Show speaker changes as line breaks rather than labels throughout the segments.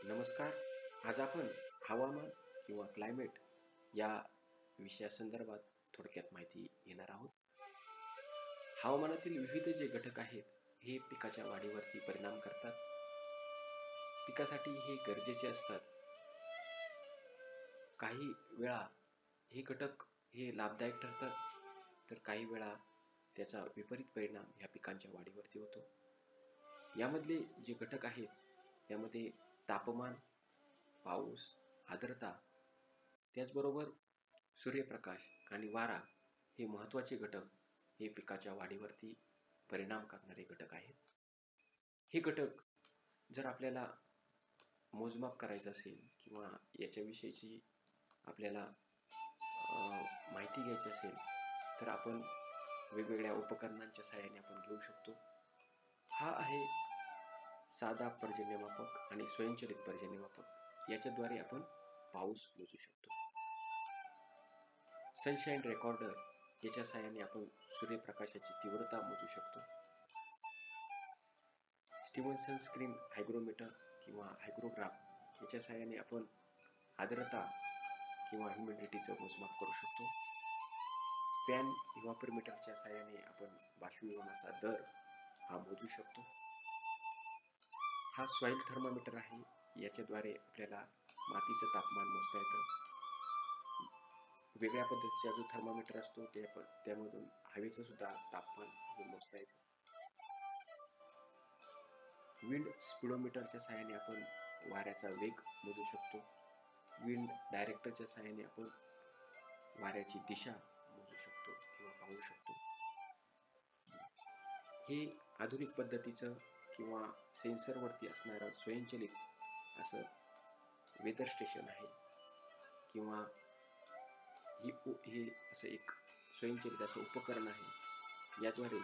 नमस्कार. आज आपण हवामान किंवा क्लायमेट या विषयासंदर्भात थोडक्यात माहिती घेणार आहोत. हवामानातील विविध जे घटक आहेत, हे पिकाच्या वाढीवरती परिणाम करतात. पिकासाठी हे गरजेचे असतात. काही वेळा हे घटक हे लाभदायक ठरतात, तर काही वेळा त्याचा विपरीत परिणाम ह्या पिकांच्या वाढीवरती होतो. यामधले जे घटक आहेत, यामध्ये तापमान, पाऊस, आर्द्रता, त्याचबरोबर सूर्यप्रकाश आणि वारा हे महत्त्वाचे घटक हे पिकाच्या वाढीवरती परिणाम करणारे घटक आहेत. हे घटक जर आपल्याला मोजमाप करायचं असेल किंवा याच्याविषयीची आपल्याला माहिती घ्यायची असेल, तर आपण वेगवेगळ्या उपकरणांच्या सहाय्याने आपण घेऊ शकतो. हा आहे साधा पर्जन्यमापक आणि स्वयंचलित पर्जन्यमापक. याच्याद्वारे आपण पाऊस मोजू शकतो. सनशाईन रेकॉर्डर याच्या सहाय्याने आपण सूर्यप्रकाशाची तीव्रता मोजू शकतो. स्टीव्हनसन स्क्रीन हायग्रोमीटर किंवा हायग्रोग्राफ याच्या सहाय्याने आपण आर्द्रता किंवा ह्युमिडिटीचं मोजमाप करू शकतो. पॅन इव्हॅपोरोमीटरच्या सहाय्याने आपण बाष्पीभवनाचा दर हा मोजू शकतो. हा सॉइल थर्मामीटर आहे. याच्याद्वारे आपल्याला मातीचं तापमान मोजता येतं. वेगळ्या पद्धतीचा जो थर्मामीटर असतो त्यामधून हवेचं सुद्धा तापमान हे मोजता येतं. विंड स्पीडोमीटरच्या सहाय्याने आपण वाऱ्याचा वेग मोजू शकतो. विंड डायरेक्टरच्या सहाय्याने आपण वाऱ्याची दिशा मोजू शकतो किंवा पाहू शकतो. हे आधुनिक पद्धतीचं किंवा सेन्सरवरती असणारं स्वयंचलित असं वेदर स्टेशन आहे किंवा हे असं एक स्वयंचलित असं उपकरण आहे. याद्वारे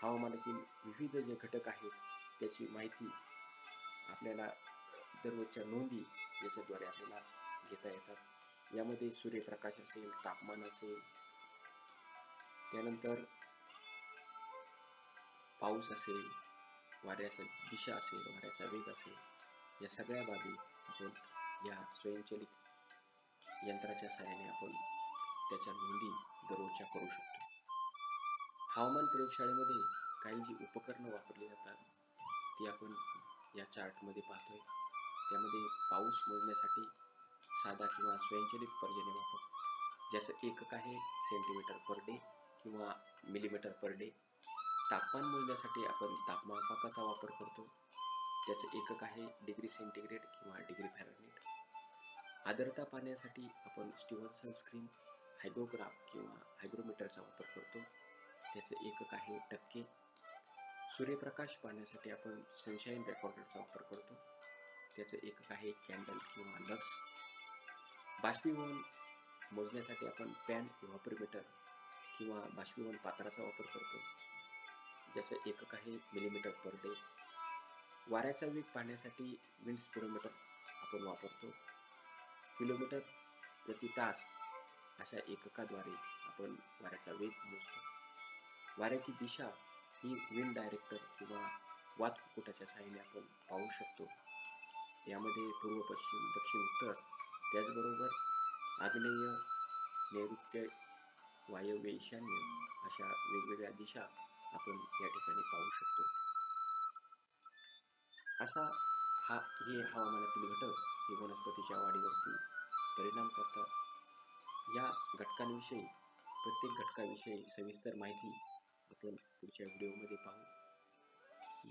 हवामानातील विविध जे घटक आहेत त्याची माहिती आपल्याला दररोजच्या नोंदी याच्याद्वारे आपल्याला घेता येतात. यामध्ये सूर्यप्रकाश असेल, तापमान असेल, त्यानंतर पाऊस असेल, वाऱ्याची दिशा असेल, वाऱ्याचा वेग असेल, या सगळ्या बाबी आपण या स्वयंचलित यंत्राच्या सहाय्याने आपण त्याच्या नोंदी दररोजच्या करू शकतो. हवामान प्रयोगशाळेमध्ये काही जी उपकरणं वापरली जातात ती आपण या चार्टमध्ये पाहतोय. त्यामध्ये पाऊस मोजण्यासाठी साधा किंवा स्वयंचलित पर्जन्यमापक ज्याचं एकक आहे सेंटीमीटर पर डे किंवा मिलीमीटर पर डे. तापमान मोजण्यासाठी आपण तापमापकाचा वापर करतो. त्याचं एकक आहे डिग्री सेंटीग्रेड किंवा डिग्री फॅरनहीट. आर्द्रता पाहण्यासाठी आपण स्टीव्हनसन स्क्रीन हायग्रोग्राफ किंवा हायग्रोमीटरचा वापर करतो. त्याचं एकक आहे टक्के. सूर्यप्रकाश पाहण्यासाठी आपण सनशाईन रेकॉर्डरचा वापर करतो. त्याचं एकक आहे कॅन्डल किंवा लक्स. बाष्पीभवन मोजण्यासाठी आपण पॅन इव्हॅपोरोमीटर किंवा बाष्पीभवन पात्राचा वापर करतो. ज्याचं एकक आहे मिलीमीटर पर डे. वाऱ्याचा वेग पाहण्यासाठी विंड स्पीडोमीटर आपण वापरतो. किलोमीटर प्रति तास अशा एककाद्वारे आपण वाऱ्याचा वेग मोजतो. वाऱ्याची दिशा ही विंड डायरेक्टर किंवा वातकुकुटाच्या सहाय्याने आपण पाहू शकतो. यामध्ये पूर्व, पश्चिम, दक्षिण, उत्तर, त्याचबरोबर आग्नेय, नैऋत्य, वायव्य, ईशान्य अशा वेगवेगळ्या दिशा आपण या ठिकाणी पाहू शकतो. हे हवामानातील घटक हे वनस्पतीच्या वाढीवरती परिणाम करतात. या घटकांविषयी प्रत्येक घटकाविषयी सविस्तर माहिती आपण पुढच्या व्हिडिओमध्ये पाहू.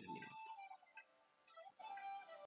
धन्यवाद.